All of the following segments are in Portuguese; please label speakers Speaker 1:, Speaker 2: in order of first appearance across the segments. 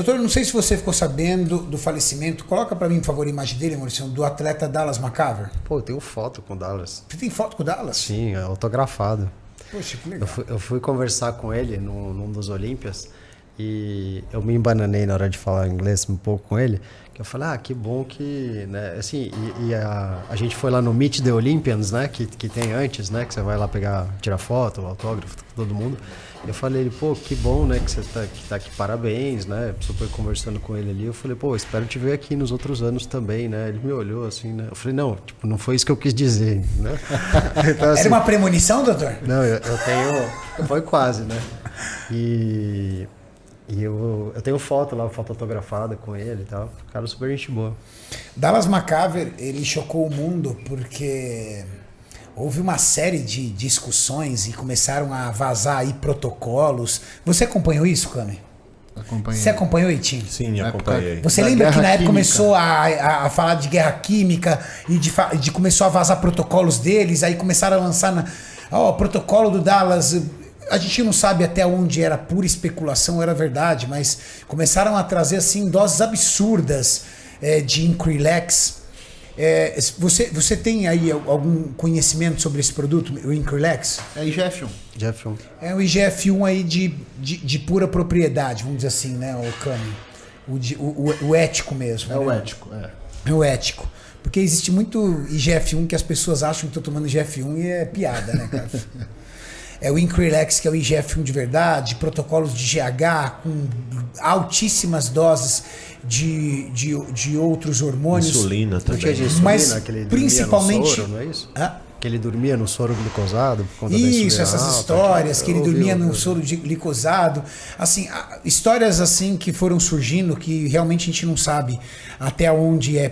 Speaker 1: Doutor, não sei se você ficou sabendo do falecimento, coloca para mim, por favor, a imagem dele, Maurício, do atleta Dallas McCaver.
Speaker 2: Pô, eu tenho foto com o Dallas.
Speaker 1: Você tem foto com o Dallas?
Speaker 2: Sim, é autografado.
Speaker 1: Poxa, que legal.
Speaker 2: Eu fui conversar com ele num dos Olímpias e eu me embananei na hora de falar inglês um pouco com ele, que eu falei, que bom que, né, assim, a gente foi lá no Meet the Olympians, né, que tem antes, né, que você vai lá tirar foto, autógrafo, todo mundo. Eu falei, pô, que bom, né, que você tá aqui, parabéns, né, super conversando com ele ali. Eu falei, pô, espero te ver aqui nos outros anos também, né. Ele me olhou assim, né, eu falei, não, tipo, não foi isso que eu quis dizer, né. Então, assim,
Speaker 1: era uma premonição, doutor?
Speaker 2: não, eu tenho, foi quase, né, e eu tenho foto lá, foto autografada com ele e tal, cara super gente boa.
Speaker 1: Dallas McCaver, ele chocou o mundo porque houve uma série de discussões e começaram a vazar aí protocolos. Você acompanhou isso, Cami?
Speaker 3: Acompanhei.
Speaker 1: Você acompanhou, Itinho?
Speaker 4: Sim, acompanhei.
Speaker 1: Você
Speaker 3: Da
Speaker 1: lembra que
Speaker 3: guerra
Speaker 1: na época
Speaker 3: química.
Speaker 1: começou a falar de guerra química e de começou a vazar protocolos deles, aí começaram a lançar protocolo do Dallas. A gente não sabe até onde era pura especulação ou era verdade, mas começaram a trazer assim doses absurdas de Increlex. Você tem aí algum conhecimento sobre esse produto, o Increlex?
Speaker 3: É IGF-1.
Speaker 2: Jeff,
Speaker 1: É o IGF-1 aí de pura propriedade, vamos dizer assim, né, o Cami? O ético mesmo.
Speaker 3: É o
Speaker 1: né?
Speaker 3: ético,
Speaker 1: É o ético. Porque existe muito IGF-1 que as pessoas acham que estão tomando IGF-1 e é piada, né, cara? É o Increlex, que é o IGF-1 de verdade, protocolos de GH com altíssimas doses de outros hormônios.
Speaker 4: Insulina
Speaker 2: não tinha
Speaker 4: também.
Speaker 2: de insulina,
Speaker 1: Mas
Speaker 2: que ele
Speaker 1: principalmente-
Speaker 2: dormia no soro, não é isso?
Speaker 1: Hã?
Speaker 2: Que ele dormia no soro glicosado por conta da
Speaker 1: Isso,
Speaker 2: insulina
Speaker 1: essas
Speaker 2: alta,
Speaker 1: histórias, que ele
Speaker 2: eu ouvi,
Speaker 1: dormia no
Speaker 2: ouvi.
Speaker 1: soro glicosado, assim, histórias assim que foram surgindo que realmente a gente não sabe até onde é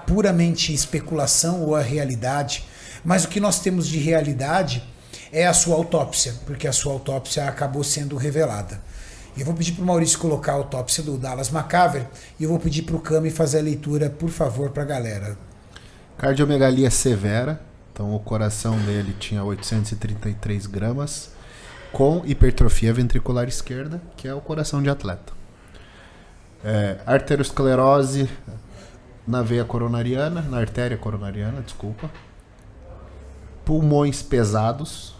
Speaker 1: puramente especulação ou a realidade, mas o que nós temos de realidade é a sua autópsia, porque a sua autópsia acabou sendo revelada. E eu vou pedir para o Maurício colocar a autópsia do Dallas McCaver e eu vou pedir para o Cami fazer a leitura, por favor, para a galera.
Speaker 3: Cardiomegalia severa. Então o coração dele tinha 833 gramas, com hipertrofia ventricular esquerda, que é o coração de atleta. Arteriosclerose na veia coronariana, na artéria coronariana, desculpa. Pulmões pesados,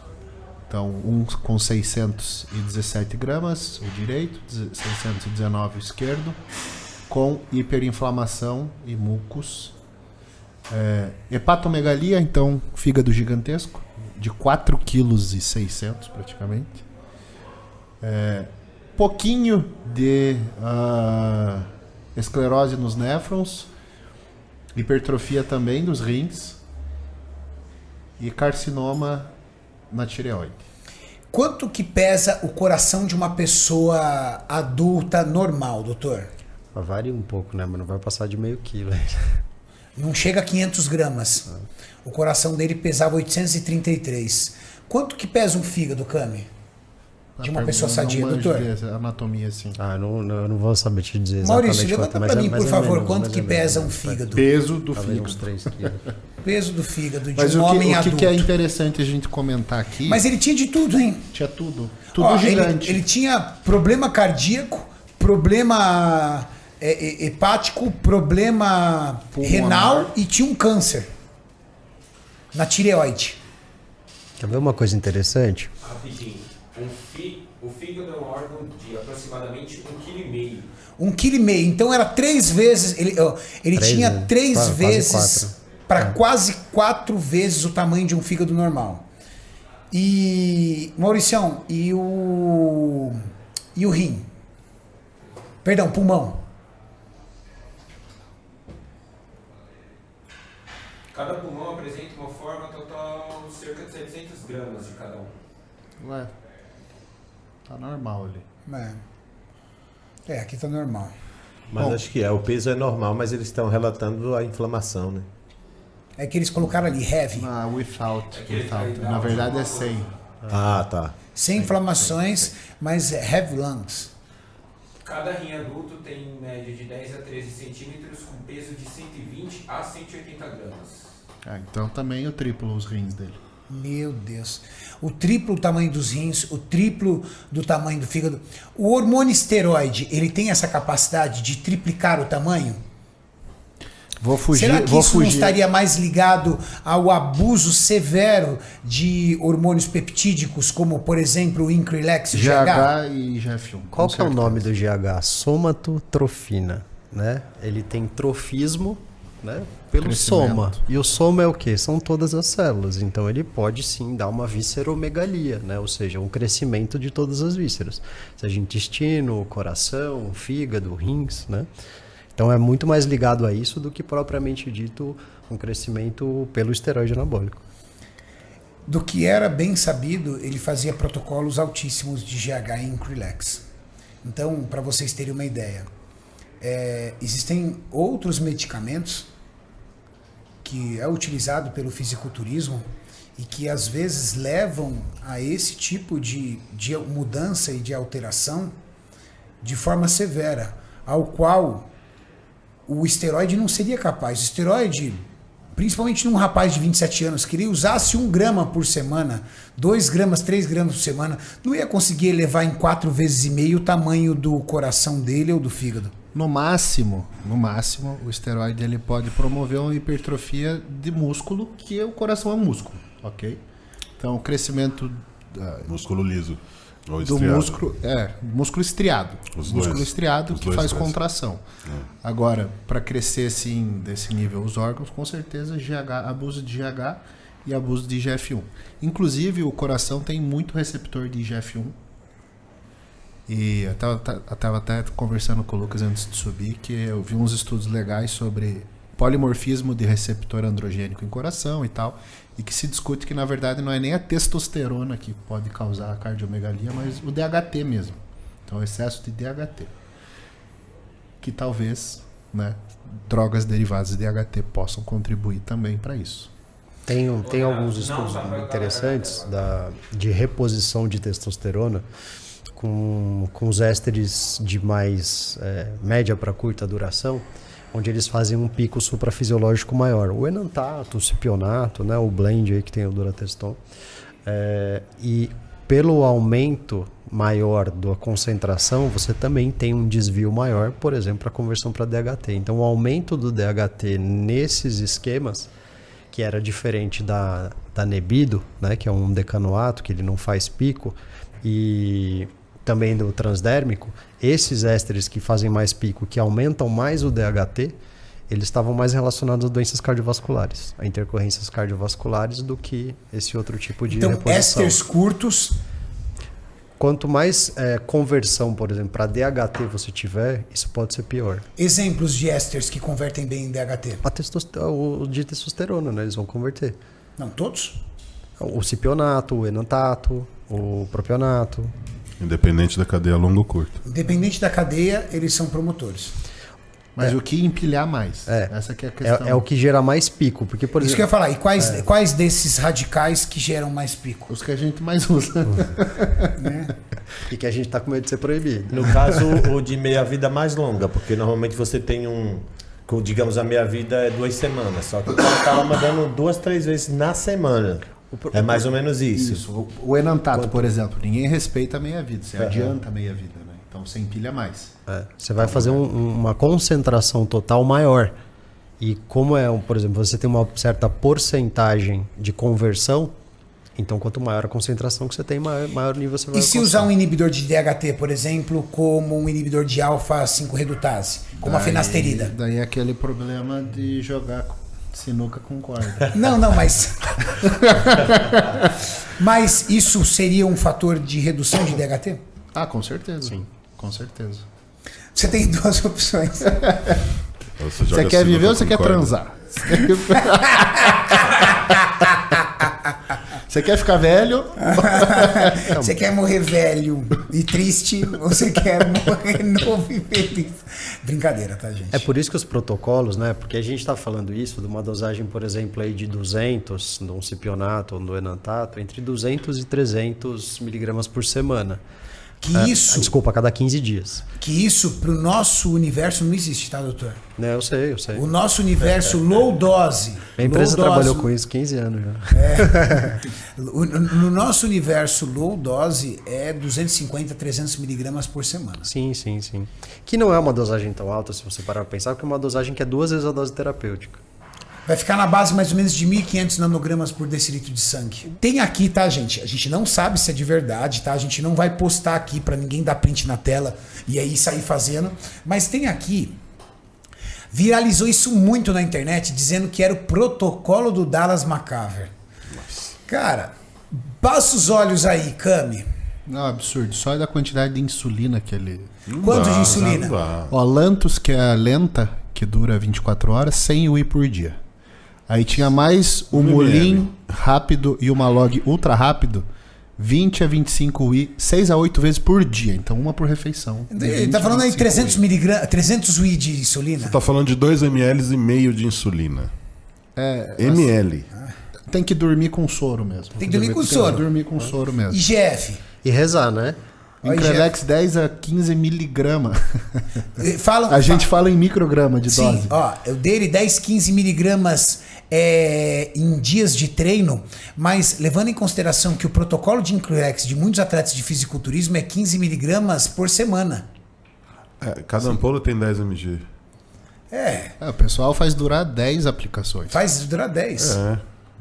Speaker 3: então um com 617 gramas, o direito, 619 o esquerdo, com hiperinflamação e mucos. Hepatomegalia, então fígado gigantesco, de 4,6 kg praticamente. Pouquinho de esclerose nos néfrons, hipertrofia também dos rins e carcinoma na tireoide.
Speaker 1: Quanto que pesa o coração de uma pessoa adulta normal, doutor?
Speaker 2: Varia um pouco, né? Mas não vai passar de meio quilo.
Speaker 1: Não chega a 500 gramas. O coração dele pesava 833. Quanto que pesa um fígado, Cami? De uma pessoa sadia, doutor?
Speaker 3: Anatomia, assim.
Speaker 2: Eu não vou saber te dizer exatamente
Speaker 1: Maurício, levanta
Speaker 2: quanto, mas
Speaker 1: pra mim,
Speaker 2: mais
Speaker 1: por
Speaker 2: ou
Speaker 1: favor,
Speaker 2: menos,
Speaker 1: quanto
Speaker 2: mais
Speaker 1: que
Speaker 2: ou menos,
Speaker 1: pesa
Speaker 2: né?
Speaker 1: um fígado?
Speaker 3: Peso do
Speaker 2: Talvez uns
Speaker 3: fígado.
Speaker 2: 3 quilos.
Speaker 1: Peso do fígado de
Speaker 3: Mas
Speaker 1: um homem
Speaker 3: o
Speaker 1: adulto.
Speaker 3: que é interessante a gente comentar aqui,
Speaker 1: Mas ele tinha de tudo, hein?
Speaker 3: tinha tudo. Tudo
Speaker 1: Ó,
Speaker 3: gigante.
Speaker 1: ele tinha problema cardíaco, problema hepático, problema
Speaker 3: Pulmonar.
Speaker 1: renal e tinha um câncer na tireoide.
Speaker 2: Quer ver uma coisa interessante?
Speaker 5: Rapidinho. O fígado é um órgão de aproximadamente 1,5 kg.
Speaker 1: 1,5 kg. Então era 3 vezes. Ele
Speaker 2: Três,
Speaker 1: tinha
Speaker 2: né?
Speaker 1: 3
Speaker 2: Quase
Speaker 1: vezes
Speaker 2: quatro.
Speaker 1: para quase 4 vezes o tamanho de um fígado normal. E Mauricião, e o rim? Perdão, pulmão.
Speaker 5: Cada pulmão apresenta uma forma total de cerca de 700 gramas de cada um.
Speaker 3: Ué, tá normal ali.
Speaker 1: Aqui tá normal.
Speaker 4: Mas
Speaker 3: Bom.
Speaker 4: acho que o peso é normal, mas eles estão relatando a inflamação, né?
Speaker 1: É que eles colocaram ali, heavy.
Speaker 3: Without.
Speaker 5: ele tá aí,
Speaker 3: Na verdade é 100.
Speaker 4: Ah, tá.
Speaker 1: Sem inflamações, mas heavy lungs.
Speaker 5: Cada rim adulto tem em média de 10 a 13 centímetros com peso de 120 a 180 gramas.
Speaker 3: Então também eu triplo os rins dele.
Speaker 1: Meu Deus. O triplo do tamanho dos rins, o triplo do tamanho do fígado. O hormônio esteroide, ele tem essa capacidade de triplicar o tamanho? Será que isso não estaria mais ligado ao abuso severo de hormônios peptídicos, como, por exemplo, o Increlex e
Speaker 3: GH e GF1.
Speaker 2: Qual que é o nome do GH? Somatotrofina, né? Ele tem trofismo, né? Pelo soma. E o soma é o quê? São todas as células. Então ele pode sim dar uma visceromegalia, né? Ou seja, um crescimento de todas as vísceras. Seja intestino, coração, fígado, rins, né? Então é muito mais ligado a isso do que propriamente dito um crescimento pelo esteroide anabólico.
Speaker 1: Do que era bem sabido, ele fazia protocolos altíssimos de GH e Increlex. Então, para vocês terem uma ideia, existem outros medicamentos que é utilizado pelo fisiculturismo e que às vezes levam a esse tipo de mudança e de alteração de forma severa, ao qual o esteroide não seria capaz. O esteroide, principalmente num rapaz de 27 anos, que ele usasse 1 grama por semana, 2 gramas, 3 gramas por semana, não ia conseguir elevar em 4,5 vezes o tamanho do coração dele ou do fígado.
Speaker 3: No máximo, o esteroide ele pode promover uma hipertrofia de músculo, que o coração é um músculo, ok? Então, o crescimento
Speaker 6: músculo liso. Ou
Speaker 3: do
Speaker 6: estriado.
Speaker 3: músculo estriado. Músculo estriado que faz
Speaker 6: pés.
Speaker 3: contração. Agora, para crescer assim, desse nível os órgãos, com certeza abuso de GH e abuso de IGF-1. Inclusive, o coração tem muito receptor de IGF-1. E eu estava até conversando com o Lucas antes de subir, que eu vi uns estudos legais sobre polimorfismo de receptor androgênico em coração e tal, e que se discute que na verdade não é nem a testosterona que pode causar a cardiomegalia, mas o DHT mesmo. Então, o excesso de DHT. Que talvez, né, drogas derivadas de DHT possam contribuir também para isso.
Speaker 2: Tem alguns estudos interessantes de reposição de testosterona com os ésteres de mais média para curta duração, onde eles fazem um pico suprafisiológico maior. O enantato, o cipionato, né, o blend aí que tem o Durateston. E pelo aumento maior da concentração, você também tem um desvio maior, por exemplo, a conversão para DHT. Então, o aumento do DHT nesses esquemas, que era diferente da Nebido, né, que é um decanoato, que ele não faz pico, e também do transdérmico, esses ésteres que fazem mais pico, que aumentam mais o DHT, eles estavam mais relacionados a doenças cardiovasculares, a intercorrências cardiovasculares, do que esse outro tipo de reposição.
Speaker 1: Então, ésteres curtos.
Speaker 2: Quanto mais conversão, por exemplo, para DHT você tiver, isso pode ser pior.
Speaker 1: Exemplos de ésteres que convertem bem em DHT?
Speaker 2: O de testosterona, né? Eles vão converter.
Speaker 1: Não, todos?
Speaker 2: O cipionato, o enantato, o propionato.
Speaker 6: Independente da cadeia longo ou curto.
Speaker 1: Independente da cadeia, eles são promotores.
Speaker 3: Mas o que empilhar mais? Essa que é a questão.
Speaker 2: É o que gera mais pico. Porque, por
Speaker 1: Isso
Speaker 2: exemplo,
Speaker 1: que eu ia falar. E quais desses radicais que geram mais pico?
Speaker 3: Os que a gente mais usa.
Speaker 1: Né?
Speaker 2: E que a gente tá com medo de ser proibido.
Speaker 4: No caso, o de meia-vida mais longa, porque normalmente você tem digamos, a meia-vida é 2 semanas, só que o cara tava mandando 2, 3 vezes na semana. É mais ou menos isso.
Speaker 3: O enantato, por exemplo, ninguém respeita a meia-vida, você adianta a meia-vida, né? Então você empilha mais.
Speaker 2: Você vai fazer uma concentração total maior. E como por exemplo, você tem uma certa porcentagem de conversão, então quanto maior a concentração que você tem, maior nível você vai
Speaker 1: alcançar. E se usar um inibidor de DHT, por exemplo, como um inibidor de alfa-5 redutase, como a finasterida?
Speaker 3: Daí é aquele problema de jogar sinuca com corda.
Speaker 1: Não, mas... Mas isso seria um fator de redução de DHT?
Speaker 3: Ah, com certeza.
Speaker 2: Sim.
Speaker 3: Com certeza.
Speaker 1: Você tem 2 opções.
Speaker 3: Você quer viver ou você quer transar? Você quer ficar velho?
Speaker 1: Você quer morrer velho e triste ou você quer morrer novo e feliz? Brincadeira, tá, gente?
Speaker 2: É por isso que os protocolos, né? Porque a gente está falando isso de uma dosagem, por exemplo, aí de 200, de um cipionato ou do enantato, entre 200 e 300 miligramas por semana. Desculpa, a cada 15 dias.
Speaker 1: Que isso pro nosso universo não existe, tá, doutor?
Speaker 2: Eu sei.
Speaker 1: O nosso universo low dose.
Speaker 2: A empresa
Speaker 1: low
Speaker 2: trabalhou
Speaker 1: dose,
Speaker 2: com isso 15 anos já.
Speaker 1: No nosso universo low dose é 250, 300 miligramas por semana.
Speaker 2: Sim. Que não é uma dosagem tão alta, se você parar pra pensar, porque é uma dosagem que é 2 vezes a dose terapêutica.
Speaker 1: Vai ficar na base mais ou menos de 1.500 nanogramas por decilitro de sangue. Tem aqui, tá, gente? A gente não sabe se é de verdade, tá? A gente não vai postar aqui pra ninguém dar print na tela e aí sair fazendo. Mas tem aqui... Viralizou isso muito na internet, dizendo que era o protocolo do Dallas McCaver. Cara, passa os olhos aí, Cami.
Speaker 3: Não, absurdo. Só da quantidade de insulina que ele...
Speaker 1: Quanto de insulina?
Speaker 3: Ó, Lantus, que é a lenta, que dura 24 horas, 100 UI por dia. Aí tinha mais o Mulin rápido e o Malog ultra rápido, 20 a 25 UI, 6 a 8 vezes por dia. Então, uma por refeição.
Speaker 1: Ele tá falando aí 300 miligramas, 300 UI de insulina?
Speaker 6: Você tá falando de 2,5 ml de insulina. ml.
Speaker 3: Tem que dormir com soro mesmo.
Speaker 1: Tem que dormir com soro.
Speaker 3: Tem que dormir com soro mesmo.
Speaker 1: IGF.
Speaker 2: E rezar, né?
Speaker 3: Increlex 10 a 15 miligramas.
Speaker 1: Falam,
Speaker 3: A gente fala em micrograma de
Speaker 1: sim,
Speaker 3: dose.
Speaker 1: ó, eu dei ele 10, 15 miligramas em dias de treino, mas levando em consideração que o protocolo de Increlex de muitos atletas de fisiculturismo é 15 miligramas por semana.
Speaker 6: Cada ampola tem 10 mg.
Speaker 3: O pessoal faz durar 10 aplicações.
Speaker 1: Faz durar 10.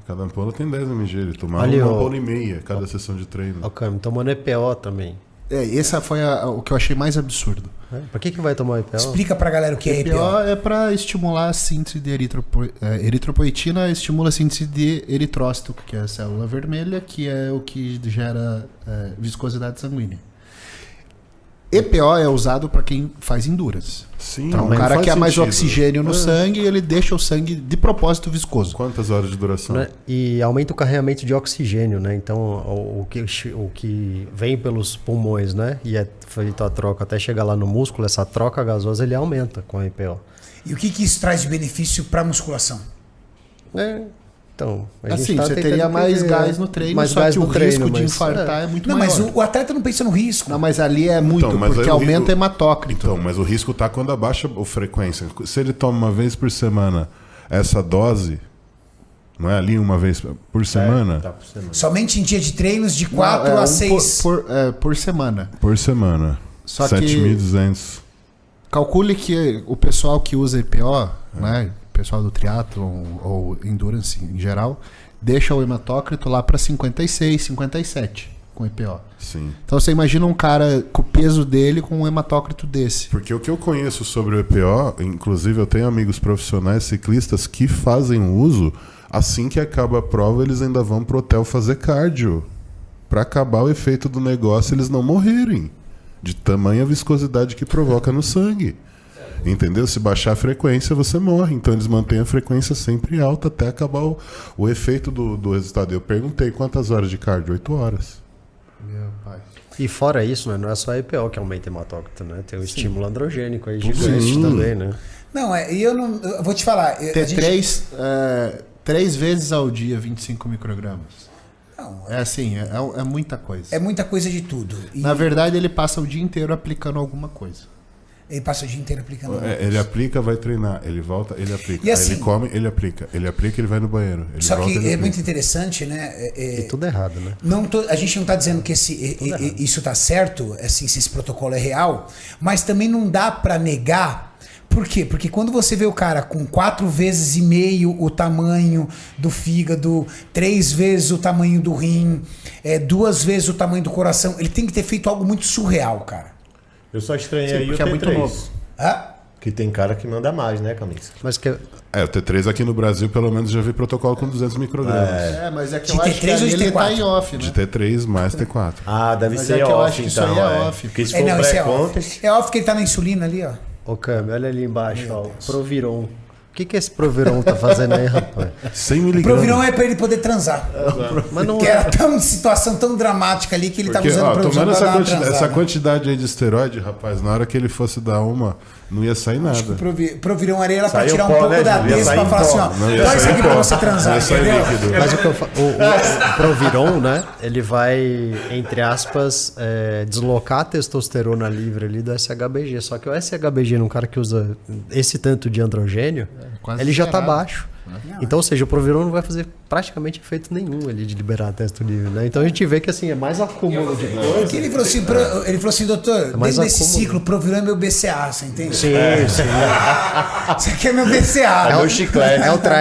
Speaker 6: Cada ampola tem 10 mg. Ele tomava
Speaker 2: Ali,
Speaker 6: uma
Speaker 2: ó.
Speaker 6: ampola e meia cada sessão de treino.
Speaker 2: Ó, Cami, tomando EPO também.
Speaker 3: Essa foi o que eu achei mais absurdo.
Speaker 2: Pra que vai tomar EPO?
Speaker 1: Explica pra galera o que é
Speaker 3: EPO
Speaker 1: EPO.
Speaker 3: é para estimular a síntese de eritropoetina, estimula a síntese de eritrócito, que é a célula vermelha, que é o que gera viscosidade sanguínea. EPO é usado para quem faz endurance.
Speaker 6: Sim,
Speaker 3: Então, o
Speaker 6: mas
Speaker 3: cara
Speaker 6: faz
Speaker 3: quer mais
Speaker 6: sentido.
Speaker 3: oxigênio no sangue e ele deixa o sangue de propósito viscoso.
Speaker 6: Quantas horas de duração?
Speaker 2: Né? E aumenta o carregamento de oxigênio, né? Então, o que vem pelos pulmões, né? E é feita a troca até chegar lá no músculo, essa troca gasosa ele aumenta com a EPO.
Speaker 1: E o que isso traz de benefício pra musculação?
Speaker 2: Então, a gente
Speaker 3: Assim,
Speaker 2: tá
Speaker 3: você
Speaker 2: tentando
Speaker 3: teria mais
Speaker 2: entender,
Speaker 3: gás no treino,
Speaker 2: mais
Speaker 3: só
Speaker 2: gás
Speaker 3: que o
Speaker 2: no treino,
Speaker 3: risco de
Speaker 2: mas-
Speaker 3: infartar é muito
Speaker 1: Não,
Speaker 3: maior.
Speaker 1: mas o atleta não pensa no risco.
Speaker 3: Não, mas ali é muito,
Speaker 6: Então, mas
Speaker 3: porque
Speaker 6: aí o
Speaker 3: aumenta
Speaker 6: risco-
Speaker 3: hematócrito.
Speaker 6: Então, mas o risco tá quando abaixa a frequência. Se ele toma uma vez por semana essa dose, não é ali uma vez por semana?
Speaker 4: Tá por semana.
Speaker 1: Somente em dia de treinos de 4
Speaker 3: Não,
Speaker 1: a
Speaker 3: um
Speaker 1: 6.
Speaker 3: por semana.
Speaker 6: Por semana.
Speaker 3: Só que
Speaker 6: 7.200.
Speaker 3: calcule que o pessoal que usa EPO, né, o pessoal do triatlon ou endurance em geral, deixa o hematócrito lá para 56, 57 com EPO.
Speaker 6: Sim.
Speaker 3: Então você imagina um cara com o peso dele com um hematócrito desse.
Speaker 6: Porque o que eu conheço sobre o EPO, inclusive eu tenho amigos profissionais ciclistas que fazem uso, assim que acaba a prova, eles ainda vão pro hotel fazer cardio. Pra acabar o efeito do negócio, eles não morrerem. De tamanha viscosidade que provoca no sangue. Entendeu? Se baixar a frequência, você morre. Então eles mantêm a frequência sempre alta até acabar o efeito do resultado. Eu perguntei quantas horas de cardio? 8 horas.
Speaker 3: Meu pai.
Speaker 2: E fora isso, né, não é só a EPO que aumenta hematócrito, né? Tem o estímulo androgênico aí gigante
Speaker 6: Sim.
Speaker 2: também, né?
Speaker 1: Não, eu vou te falar.
Speaker 3: Ter três vezes ao dia 25 microgramas.
Speaker 1: Não,
Speaker 3: É assim, é muita coisa.
Speaker 1: é muita coisa de tudo. E
Speaker 3: Na verdade, ele passa o dia inteiro aplicando alguma coisa.
Speaker 1: ele passa o dia inteiro aplicando.
Speaker 6: Ele aplica, vai treinar. Ele volta, ele aplica.
Speaker 1: E
Speaker 6: Aí
Speaker 1: assim-
Speaker 6: ele come, ele aplica. Ele aplica, ele vai no banheiro. Ele
Speaker 1: Só
Speaker 6: volta,
Speaker 1: que
Speaker 6: ele
Speaker 1: é
Speaker 6: aplica.
Speaker 1: muito interessante, né?
Speaker 2: E tudo errado, né?
Speaker 1: A gente não está dizendo que isso está certo, assim, se esse protocolo é real, mas também não dá para negar. Por quê? Porque quando você vê o cara com 4,5 vezes o tamanho do fígado, 3 vezes o tamanho do rim, 2 vezes o tamanho do coração, ele tem que ter feito algo muito surreal, cara.
Speaker 4: Eu só estranhei
Speaker 3: Sim,
Speaker 4: aí o
Speaker 3: porque é muito
Speaker 4: T3.
Speaker 3: novo.
Speaker 1: Hã?
Speaker 4: Que tem cara que manda mais, né, Camisa?
Speaker 2: Mas que
Speaker 6: O T3 aqui no Brasil, pelo menos, já vi protocolo com 200 microgramas.
Speaker 3: Mas é que
Speaker 1: De
Speaker 3: eu acho que
Speaker 1: T3 ou
Speaker 3: ali
Speaker 1: de
Speaker 3: ele tá
Speaker 1: T4?
Speaker 3: em off, né?
Speaker 6: De T3 mais T4.
Speaker 4: Ah, deve
Speaker 3: Mas
Speaker 4: ser
Speaker 3: é que eu
Speaker 4: off,
Speaker 3: acho que isso
Speaker 4: então.
Speaker 3: aí é off.
Speaker 4: Porque se for
Speaker 1: Não, isso é
Speaker 4: pré-contest...
Speaker 1: off. É off que ele tá na insulina ali, ó.
Speaker 2: Ô, Cami, olha ali embaixo, ó, o Proviron. O que esse Proviron tá fazendo aí, rapaz?
Speaker 6: 100
Speaker 1: O
Speaker 6: miligramas.
Speaker 1: Proviron é pra ele poder transar.
Speaker 2: Mas não
Speaker 1: Porque era tão situação tão dramática ali que ele tava
Speaker 6: Porque,
Speaker 1: usando
Speaker 6: ó,
Speaker 1: o Proviron
Speaker 6: tomando
Speaker 1: pra dar uma
Speaker 6: essa
Speaker 1: transada.
Speaker 6: quantidade aí de esteroide, rapaz, na hora que ele fosse dar uma, não ia sair nada.
Speaker 1: Acho que o Proviron era pra
Speaker 4: Saiu
Speaker 1: tirar um
Speaker 4: pó,
Speaker 1: pouco
Speaker 4: né,
Speaker 1: da
Speaker 4: Júlio? Ia
Speaker 1: testa
Speaker 4: sair
Speaker 1: pra falar assim,
Speaker 4: pó.
Speaker 1: ó,
Speaker 6: Não ia
Speaker 1: dá isso
Speaker 6: sair
Speaker 1: aqui pra
Speaker 6: pó.
Speaker 1: você transar,
Speaker 6: Ia sair
Speaker 1: entendeu?
Speaker 6: líquido.
Speaker 2: Mas o Proviron, né? Ele vai, entre aspas, deslocar a testosterona livre ali do SHBG. Só que o SHBG, num cara que usa esse tanto de androgênio,
Speaker 3: quase
Speaker 2: ele já tá
Speaker 3: zerado.
Speaker 2: baixo. Então, ou seja, o Proviron não vai fazer praticamente efeito nenhum ali de liberar a testo livre, né? Então a gente vê que assim, é mais acúmulo de coisa.
Speaker 1: Porque ele falou assim, doutor,
Speaker 2: mais
Speaker 1: dentro desse
Speaker 2: acúmulo.
Speaker 1: ciclo, o Proviron é meu BCA, você entende?
Speaker 2: Sim, sim.
Speaker 1: Isso aqui é meu BCA.
Speaker 4: É o chiclete.
Speaker 2: É o